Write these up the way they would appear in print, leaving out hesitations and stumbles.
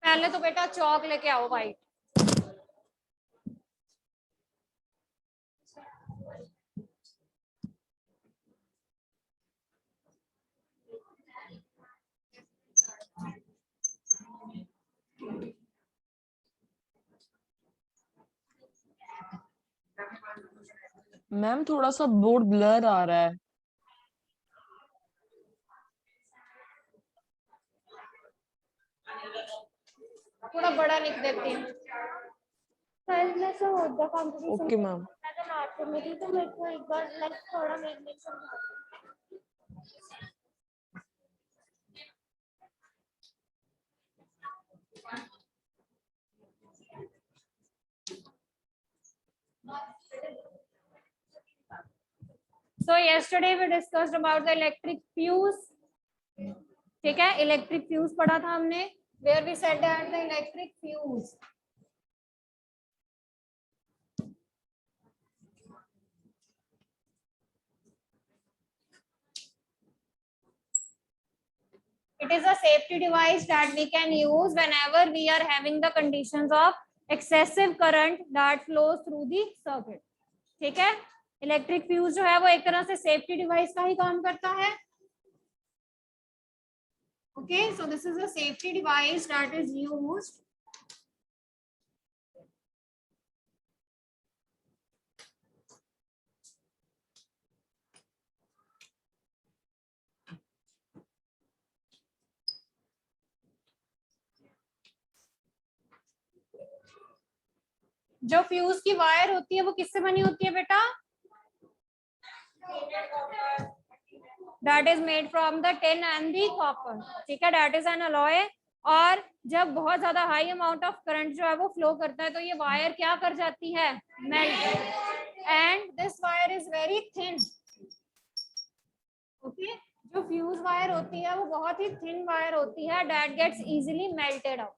पहले तो बेटा चौक लेके आओ भाई। मैम थोड़ा सा बोर्ड ब्लर आ रहा है। थोड़ा बड़ा लिख देती हूँ। Okay ma'am. में थी तो मेरे को एक बार लाइक थोड़ा मेरे समझा। So yesterday we discussed about the electric fuse. ठीक है, इलेक्ट्रिक फ्यूज पढ़ा था हमने, where we said that the electric fuse it is a safety device that we can use whenever we are having the conditions of excessive current that flows through the circuit. ठीक है, electric fuse जो है वो एक तरह से safety device का ही काम करता है. Okay, so this is a safety device that is used जो फ्यूज की वायर होती है वो किससे बनी होती है बेटा? That is made from the tin and the copper. ठीक है, that is an alloy. और जब बहुत ज्यादा हाई अमाउंट ऑफ करंट जो है वो फ्लो करता है तो ये वायर क्या कर जाती है? Melt. And this wire is very thin. Okay, जो फ्यूज वायर होती है वो बहुत ही थिन वायर होती है. that gets easily melted out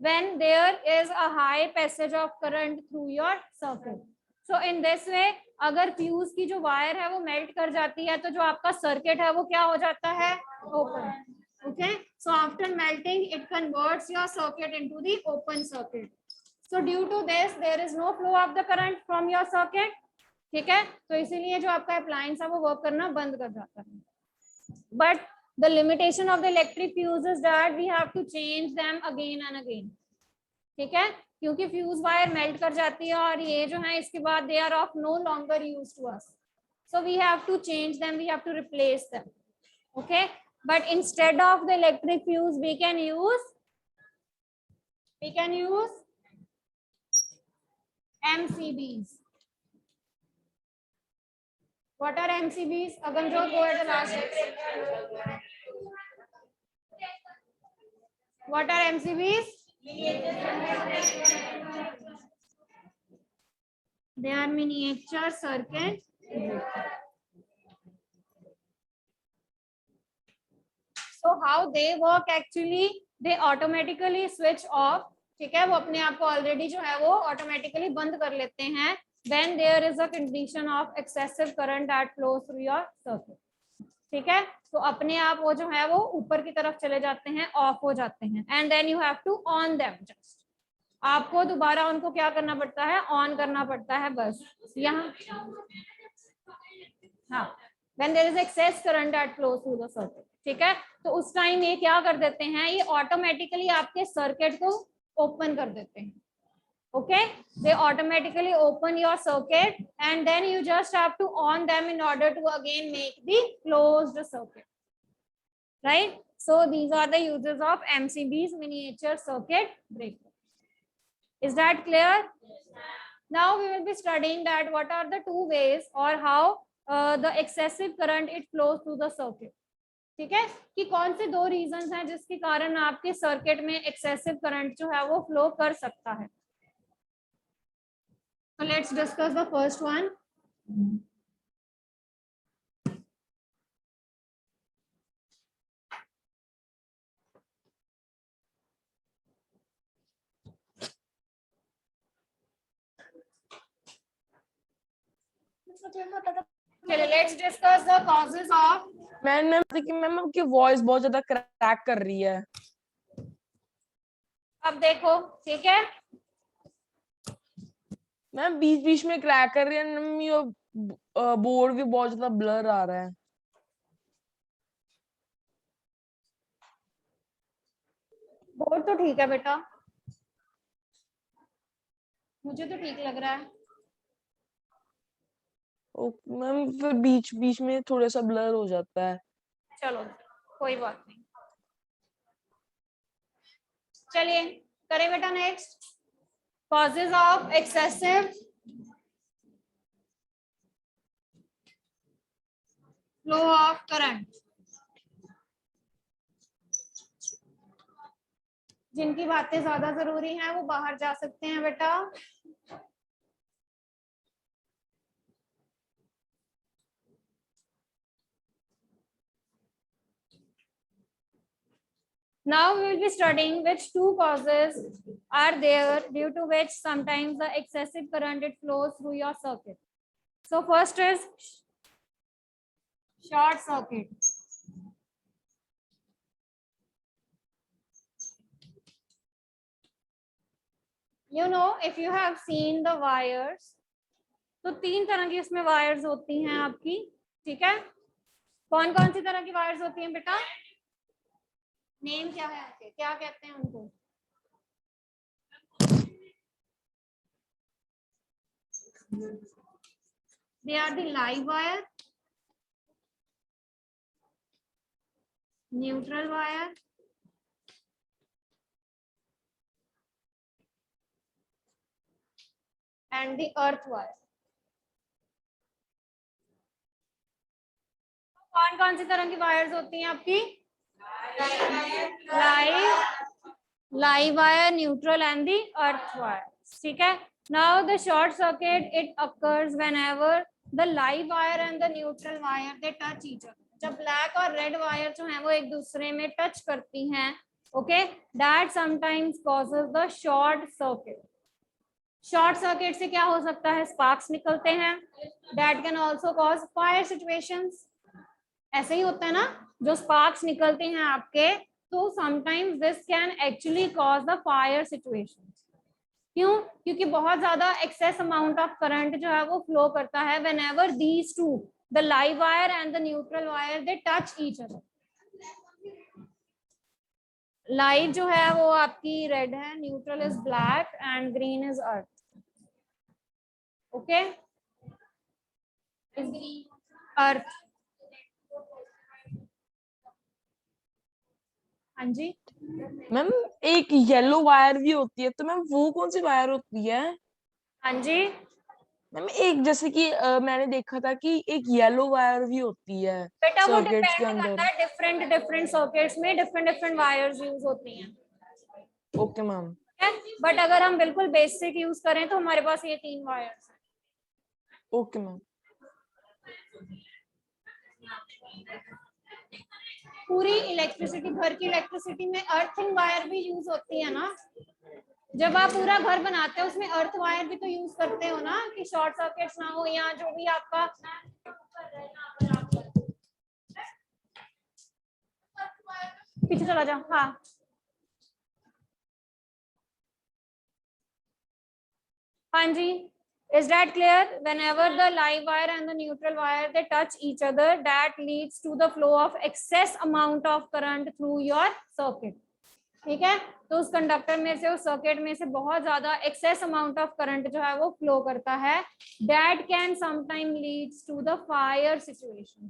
when there is a high passage of current through your circuit. So in this way, अगर fuse की जो वायर है वो मेल्ट कर जाती है तो जो आपका सर्किट है वो क्या हो जाता है? Open. Okay, so after melting it converts your circuit into the open circuit. So due to this there is no flow of the current from your circuit. ठीक है, तो इसीलिए जो आपका अप्लायंस है वो वर्क करना बंद कर जाता है. But the limitation of the electric fuse is that we have to change them again and again. ठीक है, क्योंकि फ्यूज वायर मेल्ट कर जाती है और ये जो है इसके बाद they are of no longer use to us. So we have to change them, we have to replace them. Okay, but instead of the electric fuse we can use MCBs. What are MCBs? Aganjot, go at the last. What are MCBs? They are miniature circuit breaker. So how they work actually? They automatically switch off. ठीक है, वो अपने आप को already जो है वो automatically बंद कर लेते हैं when there is a condition of excessive current that flows through your circuit. ठीक है, तो अपने आप वो जो है वो ऊपर की तरफ चले जाते हैं, ऑफ हो जाते हैं. And then you have to on them. Just आपको दोबारा उनको क्या करना पड़ता है? ऑन करना पड़ता है. बस यहाँ हाँ, when there is excess current that flows through the circuit. ठीक है, तो उस टाइम ये क्या कर देते हैं? ये ऑटोमेटिकली आपके सर्किट को ओपन कर देते हैं. Okay, they automatically open your circuit and then you just have to on them in order to again make the closed circuit. Right? So these are the uses of MCBs, miniature circuit breaker. Is that clear? Now we will be studying that what are the two ways or how the excessive current it flows through the circuit. ठीक है, कि कौन से दो reasons हैं जिसके कारण आपके सर्किट में एक्सेसिव करंट जो है वो फ्लो कर सकता है. So let's discuss the first one. Okay, let's discuss the causes of. Ma'am आपकी वॉइस बहुत ज्यादा क्रैक कर रही है. अब देखो, ठीक है, मैम बीच बीच में क्रैक कर रही है मैम, ये बोर्ड भी बहुत ज्यादा ब्लर आ रहा है। बोर्ड तो ठीक है बेटा, मुझे तो ठीक लग रहा है। ओके मैम, फिर बीच बीच में थोड़ा सा ब्लर हो जाता है। चलो कोई बात नहीं, चलिए करें बेटा next. Causes of excessive flow of current. जिनकी बातें ज्यादा जरूरी हैं वो बाहर जा सकते हैं बेटा। Now we will be studying which two causes are there due to which sometimes the excessive current it flows through your circuit. So first is short circuit. You know, if you have seen the wires, तो तीन तरह की इसमें wires होती हैं आपकी, ठीक है। कौन कौन सी तरह की वायर्स होती हैं बेटा? नेम क्या है उनके, क्या कहते हैं उनको? They are the live wire, neutral wire, and the earth wire. कौन कौन सी तरह की वायर्स होती हैं आपकी? Live wire, neutral and the earth wire, ठीक है। Now the short circuit it occurs whenever the live wire and the neutral wire they touch each other. जब ब्लैक और रेड वायर जो है वो एक दूसरे में टच करती हैं, okay, that sometimes causes the short circuit. Short circuit से क्या हो सकता है? स्पार्क्स निकलते हैं। That can also cause fire situations. ऐसे ही होता है ना, जो स्पार्क्स निकलते हैं आपके, तो sometimes this can actually cause the fire situation. क्यों? क्योंकि बहुत ज्यादा एक्सेस अमाउंट ऑफ करंट जो है वो फ्लो करता है whenever these two, the live wire and the neutral wire, they touch each other. Live जो है वो आपकी रेड है, neutral is black and green is earth, okay, earth. हाँ जी मैम एक येलो वायर भी होती है, तो मैम वो कौन सी वायर होती है? हाँ जी मैम एक जैसे कि मैंने देखा था कि एक येलो वायर भी होती है बेटा, वो सर्किट्स के डिपेंड अंदर। करता है, डिफरेंट डिफरेंट सर्किट्स में डिफरेंट डिफरेंट वायर्स यूज होती हैं, ओके मैम। बट अगर हम बिल्कुल बेसिक यूज करें तो हमारे पास ये तीन वायर्स हैं। Okay ma'am. पूरी इलेक्ट्रिसिटी, घर की इलेक्ट्रिसिटी में अर्थिंग वायर भी यूज होती है ना। जब आप पूरा घर बनाते हो उसमें अर्थ वायर भी तो यूज करते हो ना, कि शॉर्ट सर्किट्स ना हो, या जो भी आपका पीछे चला जाओ। हाँ हाँ जी, is that clear? Whenever the live wire and the neutral wire they touch each other, that leads to the flow of excess amount of current through your circuit, ठीक है। तो उस कंडक्टर में से, उस सर्किट में से बहुत ज्यादा एक्सेस अमाउंट ऑफ करंट जो है वो फ्लो करता है। That can sometime leads to the fire situation,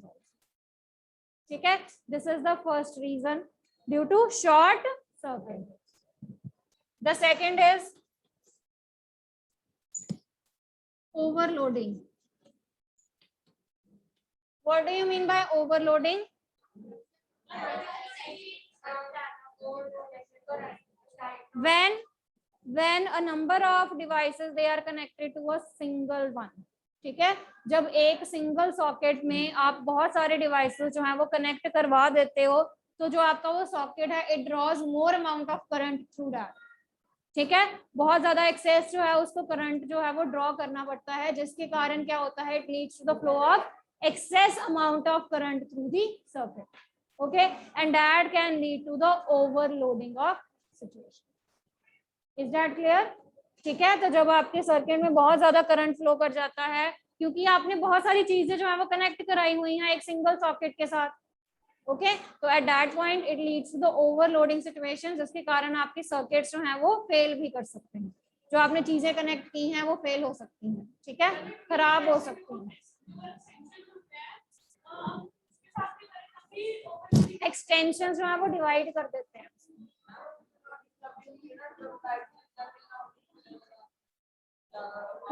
ठीक है। This is the first reason due to short circuit. The second is overloading. What do you mean by overloading? When a number of devices they are connected to a single one, ठीक है। जब एक single socket में आप बहुत सारे devices जो हैं वो कनेक्ट करवा देते हो, तो जो आपका वो सॉकेट है it draws more amount of current through that, ठीक है। बहुत ज्यादा एक्सेस जो है उसको करंट जो है वो ड्रॉ करना पड़ता है, जिसके कारण क्या होता है, it leads to the flow of excess amount of current through the circuit, okay, and that can lead to the overloading of situation. Is that clear? ठीक है, तो जब आपके सर्किट में बहुत ज्यादा करंट फ्लो कर जाता है, क्योंकि आपने बहुत सारी चीजें जो है वो कनेक्ट कराई हुई हैं एक सिंगल सॉकेट के साथ, ओके, तो at that point it leads to the overloading situation, जिसके कारण आपके सर्किट्स जो हैं वो फेल भी कर सकते हैं। जो आपने चीजें कनेक्ट की हैं वो फेल हो सकती हैं, ठीक है, खराब हो सकती हैं। एक्सटेंशन जो है वो डिवाइड कर देते हैं।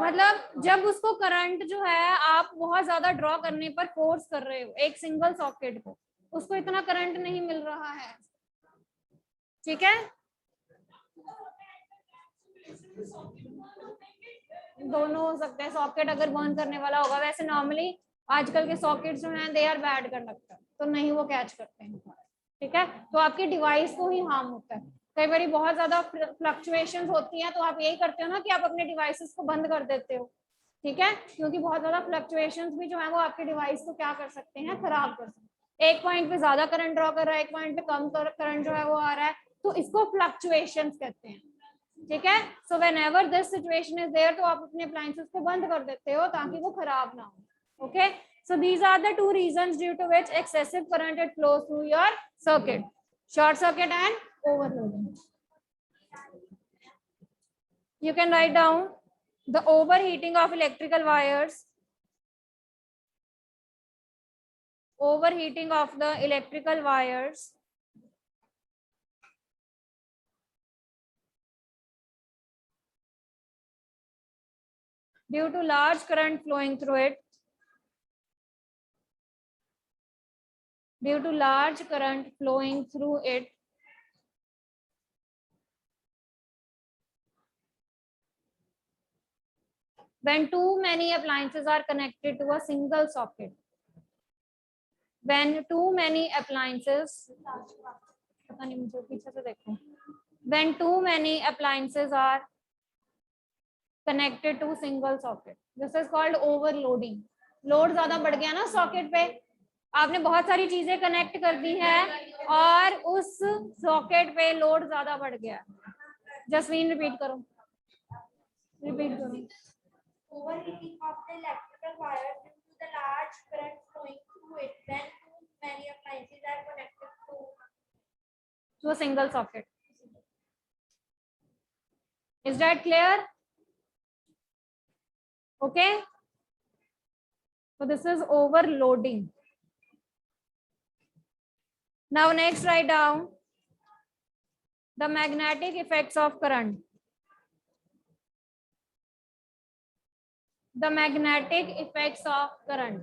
मतलब जब उसको करंट जो है आप बहुत ज्यादा ड्रॉ करने पर फोर्स कर रहे हो एक सिंगल सॉकेट को, उसको इतना करंट नहीं मिल रहा है, ठीक है, दोनों हो सकते हैं। सॉकेट अगर बर्न करने वाला होगा, वैसे नॉर्मली आजकल के सॉकेट जो हैं दे आर बैड कंडक्टर, तो नहीं वो कैच करते हैं, ठीक है, तो आपकी डिवाइस को ही हार्म होता है। कई बार बहुत ज्यादा फ्लक्चुएशंस होती हैं, तो आप यही करते हो ना कि आप अपने डिवाइसेस को बंद कर देते हो, ठीक है, क्योंकि बहुत ज्यादा फ्लक्चुएशंस भी जो है वो आपके डिवाइस को क्या कर सकते हैं, खराब कर सकते हैं। एक पॉइंट पे ज्यादा करंट ड्रॉ कर रहा है, एक पॉइंट पे कम करंट जो है वो आ रहा है, तो इसको फ्लक्चुएशंस कहते हैं, ठीक है। So whenever this situation is there, तो आप अपने अप्लायंसेस को बंद कर देते हो ताकि वो खराब ना हो, okay. So these are the two reasons due to which excessive current it flows through your circuit: short circuit and overloading. You can write down the overheating of electrical wires, overheating of the electrical wires, due to large current flowing through it, due to large current flowing through it, when too many appliances are connected to a single socket. When too many appliances, पता नहीं मुझे पीछे से देखो, when too many appliances are connected to single socket, this is called overloading. Load ज्यादा बढ़ गया ना सॉकेट पे, आपने बहुत सारी चीजें कनेक्ट कर दी है और उस सॉकेट पे लोड ज्यादा बढ़ गया। जसवीन रिपीट करो, रिपीट करो। Overheating of the electrical wire due to the large current flowing through it when too many appliances are connected to a single socket. Is that clear? Okay, so this is overloading. Now next write down the magnetic effects of current. The magnetic effects of current.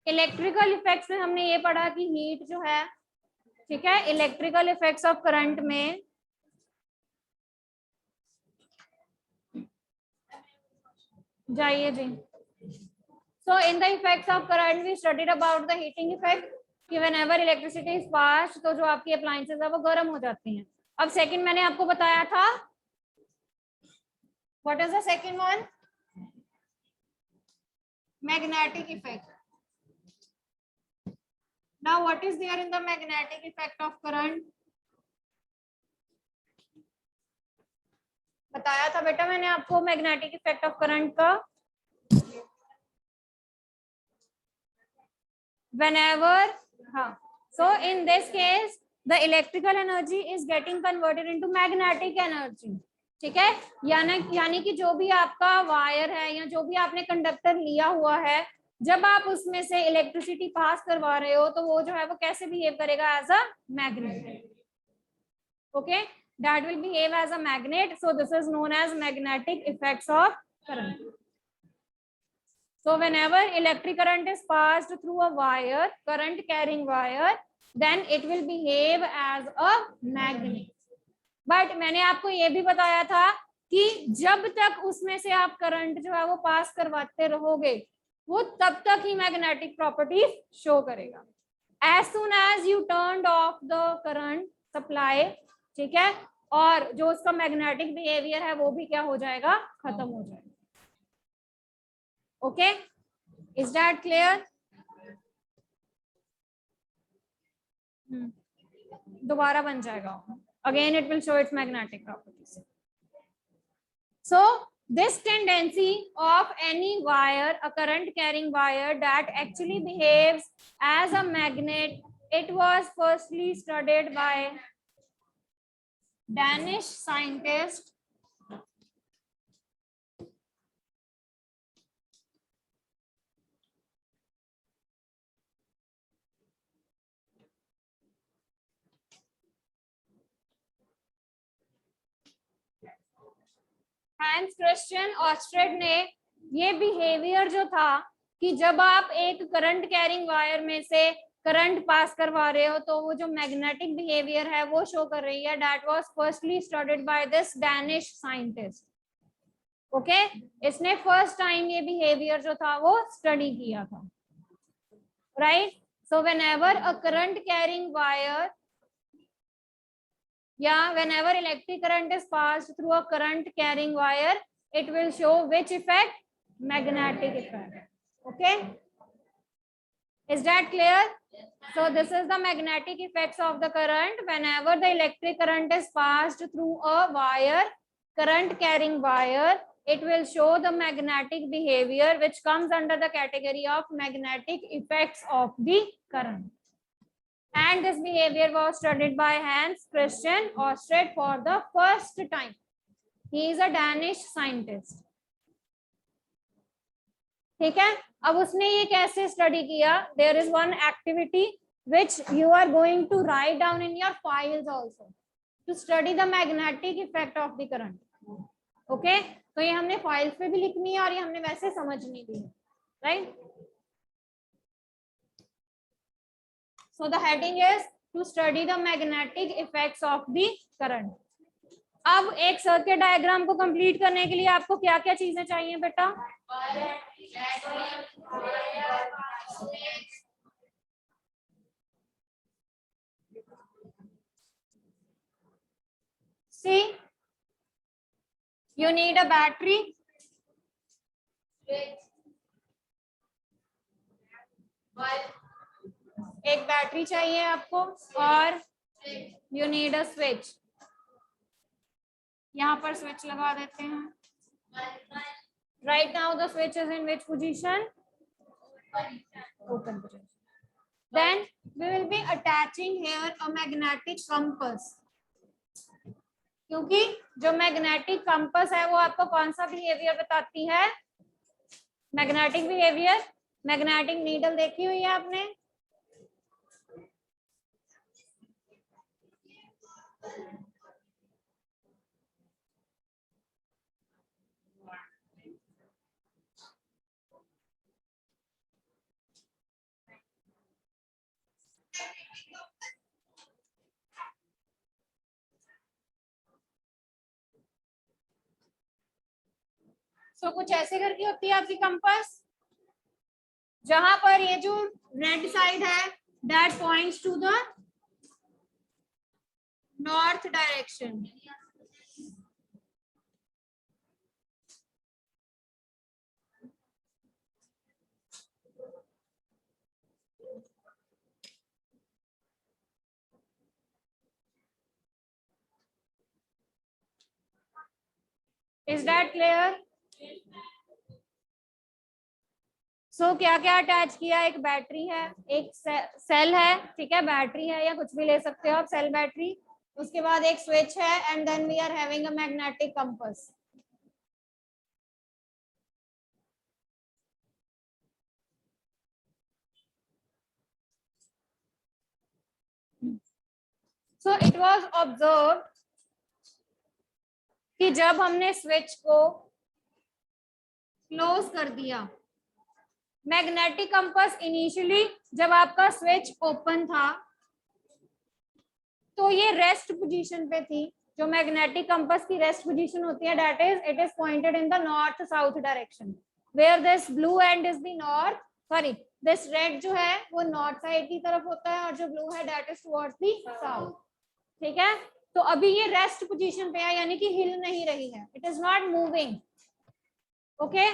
Electrical effects में हमने ये पढ़ा कि heat जो है, ठीक है, electrical effects of current में जाइए जी। So in the effects of current we studied about the heating effect कि whenever electricity is passed, तो जो आपकी appliances है वो गर्म हो जाती हैं। अब सेकंड मैंने आपको बताया था, what is the second one? Magnetic effect. Now what is there in the magnetic effect of current? बताया था बेटा मैंने आपको मैग्नेटिक इफेक्ट ऑफ करंट का। Whenever, हाँ, so in this case the electrical energy is getting converted into magnetic energy, ठीक है, यानी कि जो भी आपका वायर है या जो भी आपने कंडक्टर लिया हुआ है, जब आप उसमें से इलेक्ट्रिसिटी पास करवा रहे हो तो वो जो है वो कैसे बिहेव करेगा, as a magnet, okay, that will behave as a magnet. So this is known as magnetic effects of current. So whenever electric current is passed through a wire, current carrying wire, then it will behave as a magnet. But मैंने आपको ये भी बताया था कि जब तक उसमें से आप करंट जो है वो पास करवाते रहोगे, वो तब तक ही मैग्नेटिक प्रॉपर्टीज शो करेगा। As soon as you turned off the current supply, ठीक है, और जो उसका मैग्नेटिक बिहेवियर है वो भी क्या हो जाएगा, खत्म हो जाएगा। Okay, is that clear? दोबारा बन जाएगा. Again it will show its magnetic properties. So this tendency of any wire, a current carrying wire that actually behaves as a magnet, it was firstly studied by Danish scientist Hans Christian ऑस्ट्रेट ने ये behaviour जो था कि जब आप एक current carrying wire में से करंट पास करवा रहे हो तो वो जो मैग्नेटिक बिहेवियर है वो शो कर रही है. That was firstly studied by this Danish scientist. Okay, इसने फर्स्ट टाइम ये बिहेवियर जो था वो स्टडी किया था. Right. So whenever a current carrying wire, yeah, whenever electric current is passed through a current carrying wire, it will show which effect? Magnetic effect. Okay, is that clear? So this is the magnetic effects of the current. Whenever the electric current is passed through a wire, current carrying wire, it will show the magnetic behavior which comes under the category of magnetic effects of the current. And this behavior was studied by Hans Christian Ørsted for the first time. He is a Danish scientist. ठीक है. अब उसने ये कैसे study किया? There is one activity which you are going to write down in your files also to study the magnetic effect of the current. Okay? तो ये हमने फाइल्स पे भी लिखनी है और ये हमने वैसे समझनी भी है. Right? So the heading is to study the magnetic effects of the current. अब एक सर्किट डायग्राम को कंप्लीट करने के लिए आपको क्या क्या चीजें चाहिए बेटा? See, you need a battery, एक बैटरी चाहिए आपको, और यू नीड अ स्विच. यहाँ पर स्विच लगा देते हैं. Right now the switch is in which position? Open position. Then we will be attaching here a magnetic compass. क्योंकि जो मैग्नेटिक कंपास है वो आपको कौन सा बिहेवियर बताती है? Magnetic behaviour. मैग्नेटिक नीडल देखी हुई है आपने? तो कुछ ऐसे करके होती है आपकी कंपास, जहां पर ये जो रेड साइड है that points to the north direction. Is that clear? So क्या क्या अटैच किया? एक बैटरी है, एक सेल है, ठीक है, बैटरी है या कुछ भी ले सकते हो आप, सेल बैटरी. उसके बाद एक स्विच है and then we are having a magnetic compass. So it was observe कि जब हमने स्विच को क्लोज कर दिया, मैग्नेटिक कंपास इनिशियली जब आपका स्विच ओपन था तो ये रेस्ट पोजीशन पे थी. जो मैग्नेटिक कंपास की रेस्ट पोजीशन होती है that is it is pointed in the north south direction, where this blue end is the north, sorry this red जो है वो नॉर्थ साइड की तरफ होता है और जो ब्लू है that is towards the south. ठीक है. तो अभी ये रेस्ट पोजीशन पे है, यानी कि हिल नहीं रही है, it is not moving. Okay.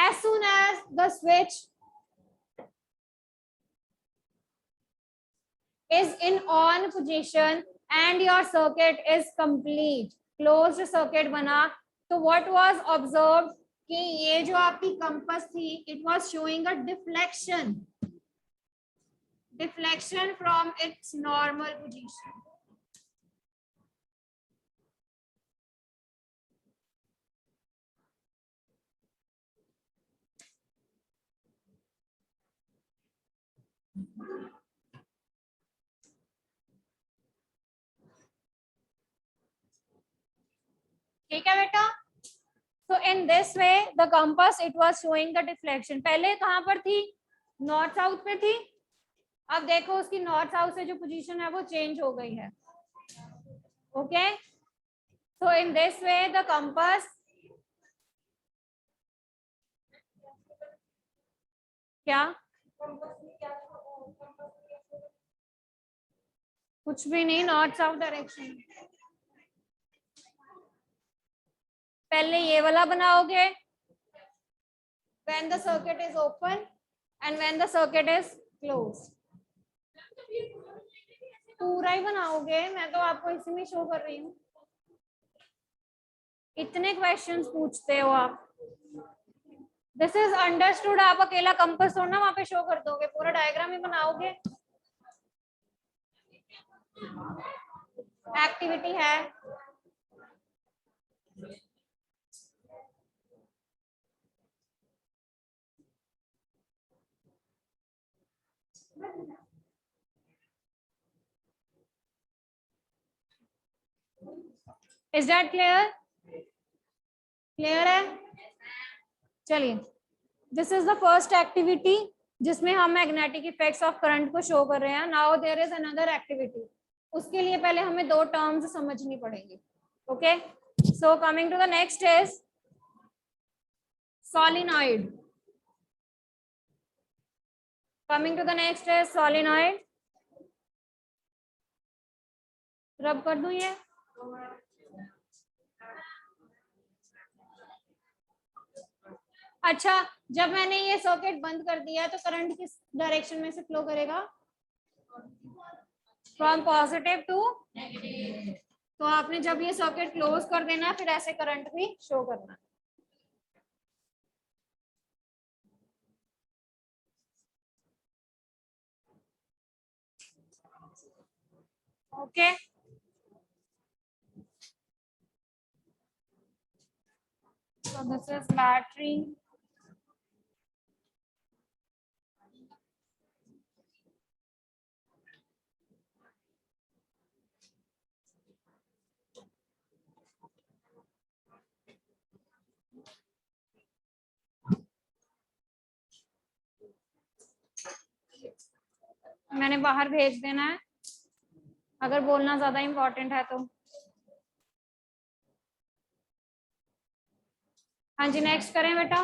As soon as the switch is in on position and your circuit is complete, closed circuit बना, तो what was observed कि ये जो आपकी compass थी, it was showing a deflection from its normal position. ठीक है बेटा. So in this way the compass it was showing the deflection. पहले कहाँ पर थी? नॉर्थ साउथ पे थी. अब देखो उसकी नॉर्थ साउथ से जो पोजीशन है वो चेंज हो गई है. Okay. So in this way the compass क्या कुछ भी नहीं, नॉर्थ साउथ डायरेक्शन. पहले ये वाला बनाओगे when the circuit is open and when the circuit is closed. पूरा ही बनाओगे, मैं तो आपको इसी में शो कर रही हूँ. इतने क्वेश्चंस पूछते हो आप. This is understood. आप अकेला कंपास थोड़ा ना वहां पे शो कर दोगे, पूरा डायग्राम ही बनाओगे. एक्टिविटी है. Is that clear? क्लियर है? चलिए, this is the first activity जिसमें हम मैग्नेटिक इफेक्ट्स ऑफ करंट को शो कर रहे हैं. Now there is another activity. उसके लिए पहले हमें दो टर्म्स समझनी पड़ेंगी. Okay. So coming to the next is solenoid. Coming to the next is solenoid. रब कर दूं ये. अच्छा, जब मैंने ये सॉकेट बंद कर दिया तो करंट किस डायरेक्शन में से फ्लो करेगा? From positive to negative. तो आपने जब ये सॉकेट क्लोज कर देना फिर ऐसे करंट भी शो करना. Okay. So this is battery. मैंने बाहर भेज देना है अगर बोलना ज्यादा इम्पोर्टेंट है तो. हाँ जी, नेक्स्ट करें बेटा.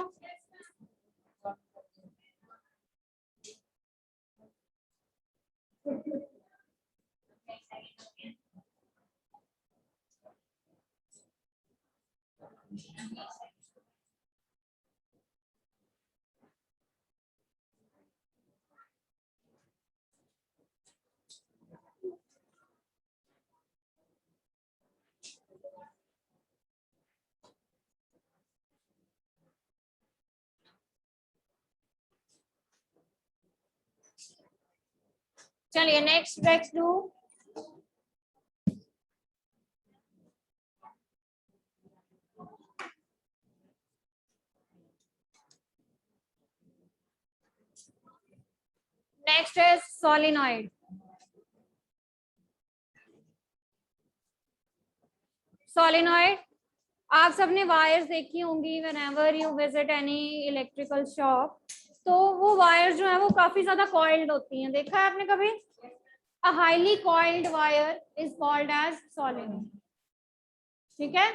चलिए next let's do next is solenoid. Solenoid आप सबने वायर्स देखी होंगी whenever you visit any electrical shop. तो वो वायर जो है वो काफी ज्यादा कॉइल्ड होती हैं. देखा है आपने कभी? A highly coiled wire is called as solenoid. ठीक है.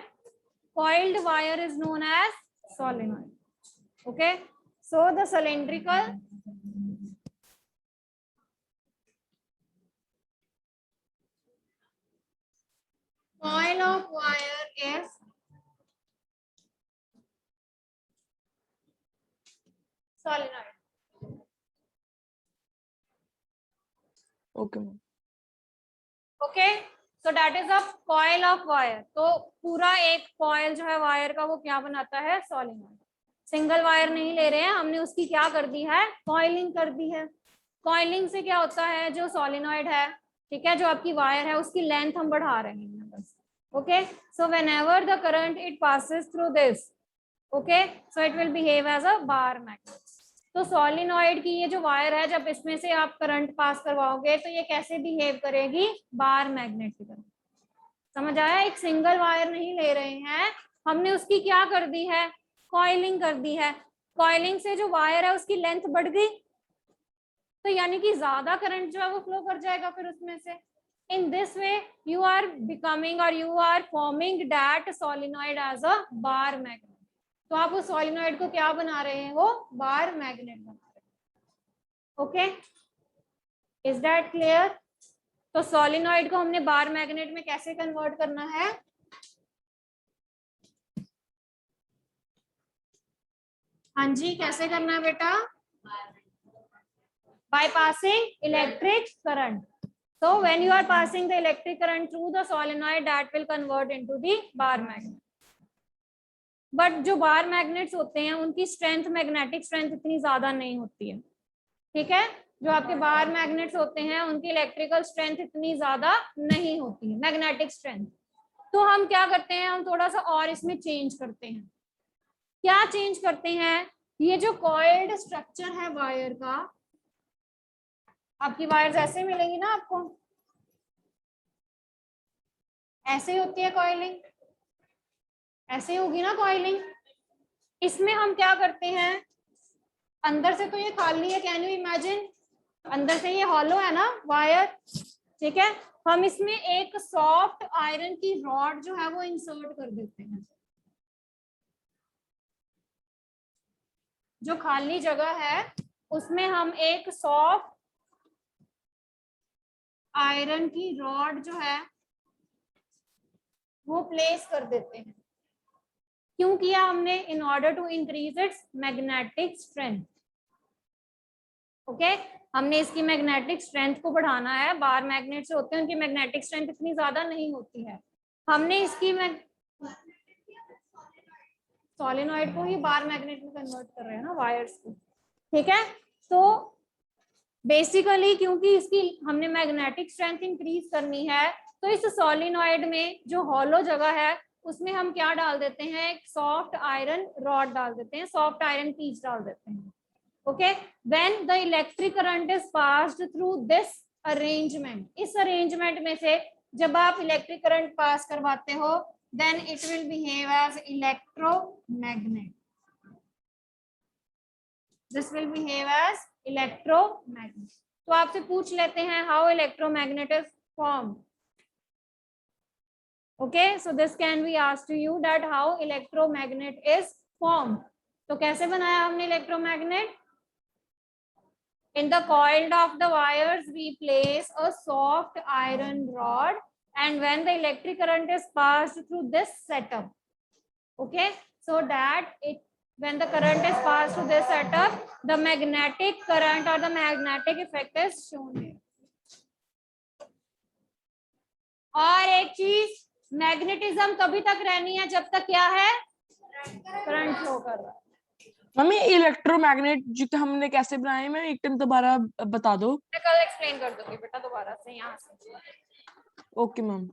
Coiled wire is known as solenoid. Okay. So the cylindrical coil of wire is solenoid. Okay, ma'am. Okay, so that is a coil of wire. तो पूरा एक coil जो है wire का वो क्या बनाता है, सोलेनॉइड। सिंगल वायर नहीं ले रहे हैं हमने, उसकी क्या कर दी है, कॉइलिंग कर दी है। कॉइलिंग से क्या होता है, जो सोलेनॉइड है, ठीक है, जो आपकी वायर है उसकी लेंथ हम बढ़ा रहे हैं बस। Okay, so whenever the current it passes through this, okay, so it will behave as a bar magnet. तो सोलिनॉइड की ये जो वायर है, जब इसमें से आप करंट पास करवाओगे तो ये कैसे बिहेव करेगी, बार मैग्नेट की तरह। समझ आया, एक सिंगल वायर नहीं ले रहे हैं हमने, उसकी क्या कर दी है, कॉइलिंग कर दी है। कॉइलिंग से जो वायर है उसकी लेंथ बढ़ गई, तो यानी कि ज्यादा करंट जो है वो फ्लो कर जाएगा फिर उसमें से। In this way you are becoming और you are forming that solenoid as a bar magnet. तो आप उस सोलिनॉइड को क्या बना रहे हो, बार मैग्नेट बना रहे हो। Okay, is that clear? तो सोलिनॉइड को हमने बार मैग्नेट में कैसे कन्वर्ट करना है, हाँ जी, कैसे करना है बेटा, by passing electric current. So when you are passing the electric current through the solenoid, that will convert into the bar magnet. But जो बार मैग्नेट्स होते हैं उनकी स्ट्रेंथ, मैग्नेटिक स्ट्रेंथ इतनी ज्यादा नहीं होती है, ठीक है। जो आपके बार मैग्नेट्स होते हैं उनकी इलेक्ट्रिकल स्ट्रेंथ इतनी ज्यादा नहीं होती है, मैग्नेटिक स्ट्रेंथ। तो हम क्या करते हैं, हम थोड़ा सा और इसमें चेंज करते हैं। क्या चेंज करते हैं, ये जो कॉइल्ड स्ट्रक्चर है वायर का, आपकी वायर्स ऐसे मिलेंगी ना आपको, ऐसे ही होती है कॉइलिंग, ऐसे ही होगी ना कॉइलिंग। इसमें हम क्या करते हैं, अंदर से तो ये खाली है, कैन यू इमेजिन, अंदर से ये हॉलो है ना वायर, ठीक है। हम इसमें एक सॉफ्ट आयरन की रॉड जो है वो इंसर्ट कर देते हैं। जो खाली जगह है उसमें हम एक सॉफ्ट आयरन की रॉड जो है वो प्लेस कर देते हैं। क्यों किया हमने, in order to increase its magnetic strength. Okay, हमने इसकी मैग्नेटिक स्ट्रेंथ को बढ़ाना है। बार मैग्नेट से होते हैं, उनकी मैग्नेटिक स्ट्रेंथ इतनी ज्यादा नहीं होती है, हमने इसकी सोलेनॉइड को ही बार मैग्नेट में कन्वर्ट कर रहे हैं ना, वायर्स को, ठीक है। तो बेसिकली क्योंकि इसकी हमने मैग्नेटिक स्ट्रेंथ इंक्रीज करनी है, तो इस सोलिनॉइड में जो हॉलो जगह है उसमें हम क्या डाल देते हैं, एक सॉफ्ट आयरन रॉड डाल देते हैं, सॉफ्ट आयरन पीस डाल देते हैं। Okay, when the electric current is passed through this arrangement, इस अरेंजमेंट में से जब आप इलेक्ट्रिक करंट पास करवाते हो, then it will behave as electromagnet. This will behave as electromagnet. तो आपसे पूछ लेते हैं, how electromagnet is form. Okay, so this can be asked to you that how electromagnet is formed. तो कैसे बनाया हमने electromagnet, in the coil of the wires we place a soft iron rod, and when the electric current is passed through this setup, okay, so that it, when the current is passed through this setup, the magnetic current or the magnetic effect is shown here. और एक चीज, magnetism तभी तक रहनी है जब तक क्या है, करंट फ्लो कर रहा है। मम्मी इलेक्ट्रोमैग्नेट जो हमने कैसे बनाए, मैं एक टाइम दोबारा बता दो। मैं कल एक्सप्लेन कर दूंगी बेटा दोबारा से यहाँ से। Okay ma'am.